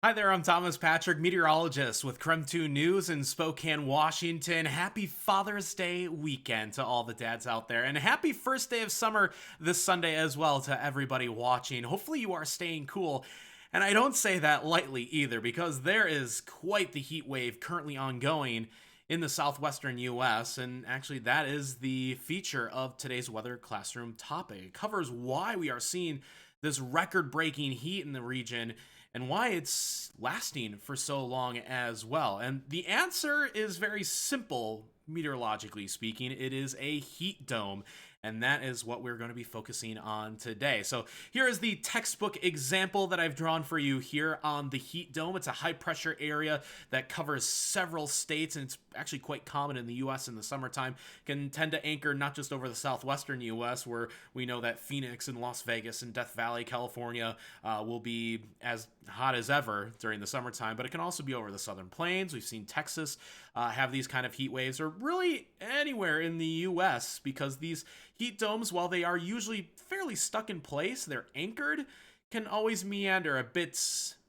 Hi there, I'm Thomas Patrick, meteorologist with Crem 2 News in Spokane, Washington. Happy Father's Day weekend to all the dads out there, and a happy first day of summer this Sunday as well to everybody watching. Hopefully, you are staying cool. And I don't say that lightly either, because there is quite the heat wave currently ongoing in the southwestern US, and actually, that is the feature of today's weather classroom topic. It covers why we are seeing this record breaking heat in the region and why it's lasting for so long as well. And the answer is very simple, meteorologically speaking. It is a heat dome. And that is what we're going to be focusing on today. So, here is the textbook example that I've drawn for you here on the heat dome. It's a high pressure area that covers several states, and it's actually quite common in the US in the summertime. Can tend to anchor not just over the southwestern US, where we know that Phoenix and Las Vegas and Death Valley, California, will be as hot as ever during the summertime, but it can also be over the southern plains. We've seen Texas have these kind of heat waves, or really anywhere in the US, because these heat domes, while they are usually fairly stuck in place, they're anchored, can always meander a bit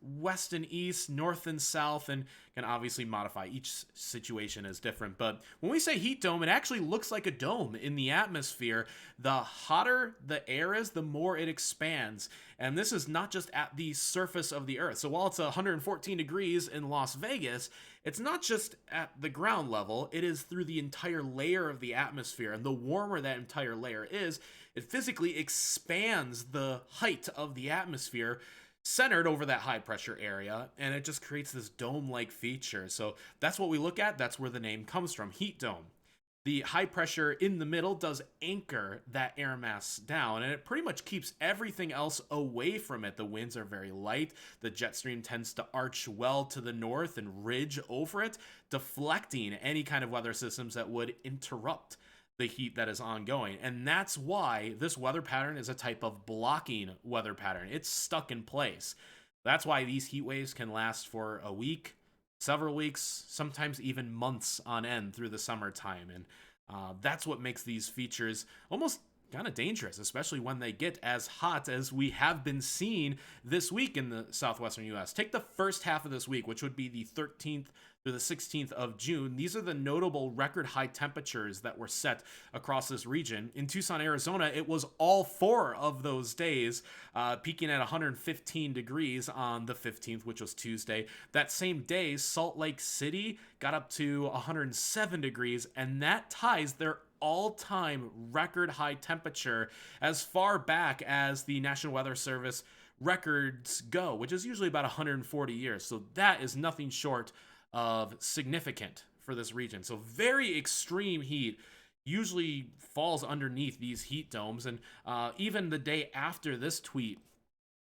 west and east, north and south, and can obviously modify. Each situation is different. But when we say heat dome, it actually looks like a dome in the atmosphere. The hotter the air is, the more it expands. And this is not just at the surface of the earth. So while it's 114 degrees in Las Vegas, it's not just at the ground level, it is through the entire layer of the atmosphere. And the warmer that entire layer is, it physically expands the height of the atmosphere centered over that high pressure area, and it just creates this dome like feature. So that's what we look at. That's where the name comes from, heat dome. The high pressure in the middle does anchor that air mass down, and it pretty much keeps everything else away from it. The winds are very light. The jet stream tends to arch well to the north and ridge over it, deflecting any kind of weather systems that would interrupt the heat that is ongoing. And that's why this weather pattern is a type of blocking weather pattern. It's stuck in place. That's why these heat waves can last for a week, several weeks, sometimes even months on end through the summertime. And that's what makes these features almost kind of dangerous, especially when they get as hot as we have been seeing this week in the southwestern US. Take the first half of this week, which would be the 13th through the 16th of June. These are the notable record high temperatures that were set across this region. In Tucson, Arizona, it was all four of those days, peaking at 115 degrees on the 15th, which was Tuesday. That same day, Salt Lake City got up to 107 degrees, and that ties their all-time record high temperature as far back as the National Weather Service records go, which is usually about 140 years. So that is nothing short of significant for this region. So very extreme heat usually falls underneath these heat domes. And even the day after this tweet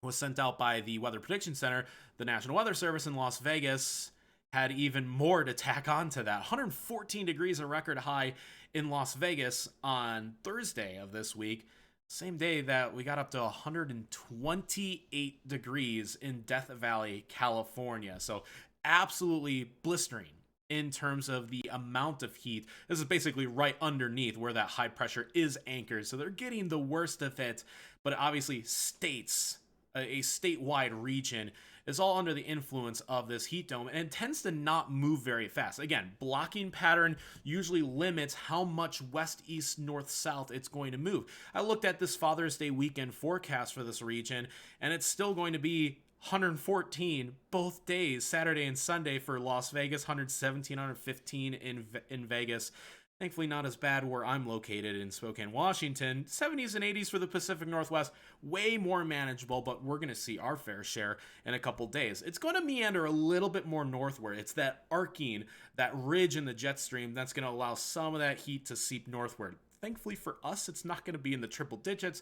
was sent out by the Weather Prediction Center, the National Weather Service in Las Vegas had even more to tack on to that. 114 degrees, a record high in Las Vegas on Thursday of this week. Same day that we got up to 128 degrees in Death Valley, California. So absolutely blistering in terms of the amount of heat. This is basically right underneath where that high pressure is anchored. So they're getting the worst of it, but obviously states, a statewide region, is all under the influence of this heat dome, and it tends to not move very fast. Again, blocking pattern usually limits how much west, east, north, south it's going to move. I looked at this Father's Day weekend forecast for this region, and it's still going to be 114 both days, Saturday and Sunday for Las Vegas, 117, 115 in Vegas. Thankfully, not as bad where I'm located in Spokane, Washington. 70s and 80s for the Pacific Northwest, way more manageable, but we're going to see our fair share in a couple days. It's going to meander a little bit more northward. It's that arcing, that ridge in the jet stream that's going to allow some of that heat to seep northward. Thankfully for us, it's not going to be in the triple digits.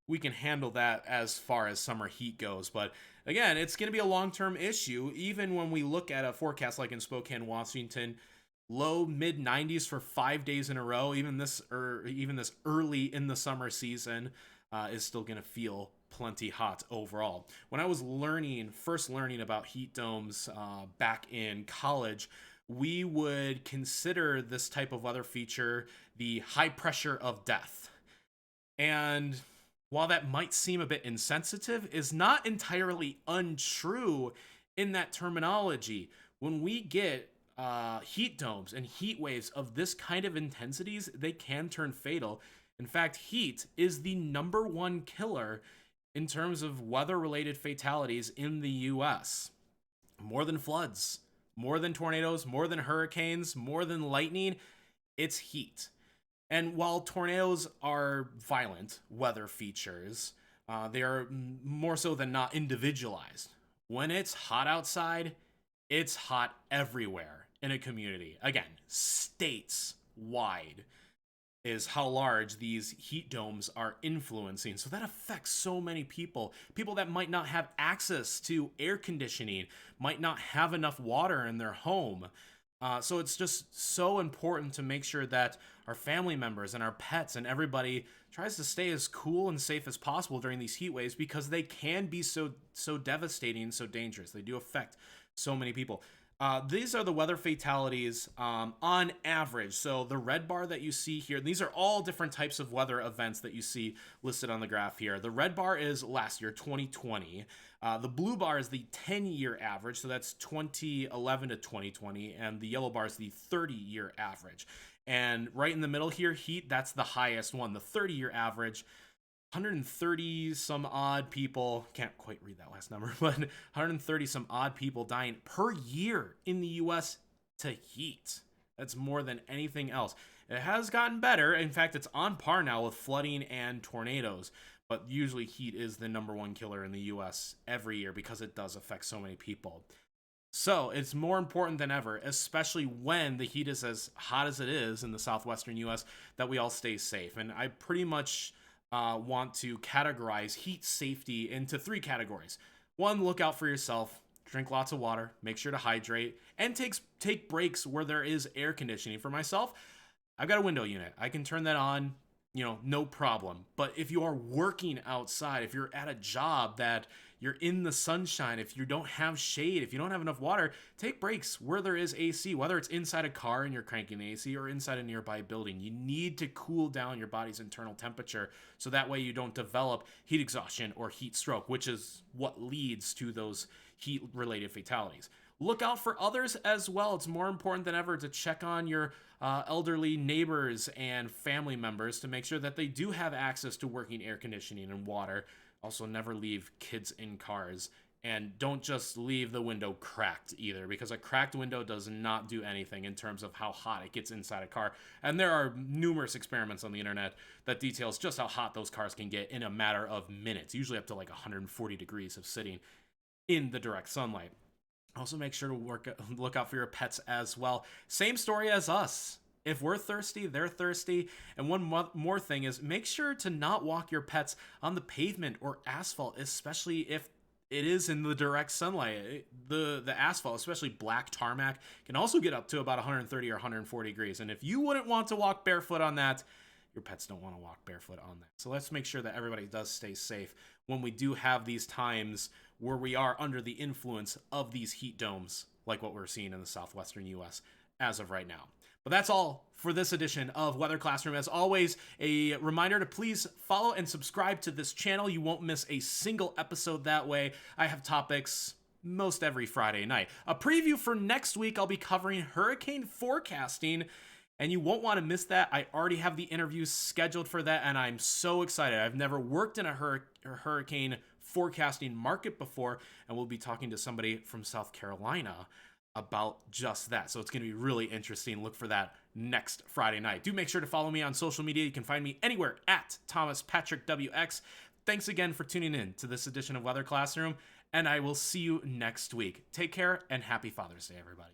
We can handle that as far as summer heat goes. But again, it's going to be a long-term issue. Even when we look at a forecast like in Spokane, Washington, low mid 90s for 5 days in a row, even this early in the summer season, is still going to feel plenty hot overall. When I was first learning about heat domes back in college, we would consider this type of weather feature the high pressure of death. And while that might seem a bit insensitive, is not entirely untrue in that terminology, when we get heat domes and heat waves of this kind of intensities, they can turn fatal. In fact, heat is the #1 killer in terms of weather related fatalities in the US. More than floods, more than tornadoes, more than hurricanes, more than lightning, it's heat. And while tornadoes are violent weather features, they are more so than not individualized. When it's hot outside, it's hot everywhere in a community. Again, states wide is how large these heat domes are influencing. So that affects so many people. People that might not have access to air conditioning, might not have enough water in their home. So it's just so important to make sure that our family members and our pets and everybody tries to stay as cool and safe as possible during these heat waves, because they can be so devastating and so dangerous. They do affect so many people. These are the weather fatalities on average. So the red bar that you see here, these are all different types of weather events that you see listed on the graph here. The red bar is last year, 2020. The blue bar is the 10-year average, so that's 2011 to 2020, and the yellow bar is the 30-year average. And right in the middle here, heat, that's the highest one, the 30-year average. 130 some odd people, can't quite read that last number, but 130 some odd people dying per year in the US to heat. That's more than anything else. It has gotten better. In fact, it's on par now with flooding and tornadoes. But usually heat is the #1 killer in the US every year because it does affect so many people. So it's more important than ever, especially when the heat is as hot as it is in the southwestern US, that we all stay safe. And I pretty much want to categorize heat safety into 3 categories. 1, look out for yourself, drink lots of water, make sure to hydrate, and take breaks where there is air conditioning. For myself, I've got a window unit. I can turn that on, no problem. But if you are working outside, if you're at a job that you're in the sunshine, if you don't have shade, if you don't have enough water, take breaks where there is AC, whether it's inside a car and you're cranking AC or inside a nearby building. You need to cool down your body's internal temperature so that way you don't develop heat exhaustion or heat stroke, which is what leads to those heat-related fatalities. Look out for others as well. It's more important than ever to check on your elderly neighbors and family members to make sure that they do have access to working air conditioning and water. Also, never leave kids in cars, and don't just leave the window cracked either, because a cracked window does not do anything in terms of how hot it gets inside a car. And there are numerous experiments on the internet that details just how hot those cars can get in a matter of minutes, usually up to like 140 degrees of sitting in the direct sunlight. Also, make sure to look out for your pets as well. Same story as us. If we're thirsty, they're thirsty. And one more thing is, make sure to not walk your pets on the pavement or asphalt, especially if it is in the direct sunlight. The asphalt, especially black tarmac, can also get up to about 130 or 140 degrees. And if you wouldn't want to walk barefoot on that, your pets don't want to walk barefoot on that. So let's make sure that everybody does stay safe when we do have these times where we are under the influence of these heat domes, like what we're seeing in the southwestern US as of right now. But that's all for this edition of Weather Classroom. As always, a reminder to please follow and subscribe to this channel. You won't miss a single episode that way. I have topics most every Friday night. A preview for next week, I'll be covering hurricane forecasting, and you won't want to miss that. I already have the interviews scheduled for that, and I'm so excited. I've never worked in a hurricane forecasting market before, and we'll be talking to somebody from South Carolina about just that. So it's going to be really interesting. Look for that next Friday night. Do make sure to follow me on social media. You can find me anywhere at Thomas Patrick WX. Thanks again for tuning in to this edition of Weather Classroom, and I will see you next week. Take care and happy Father's Day, everybody.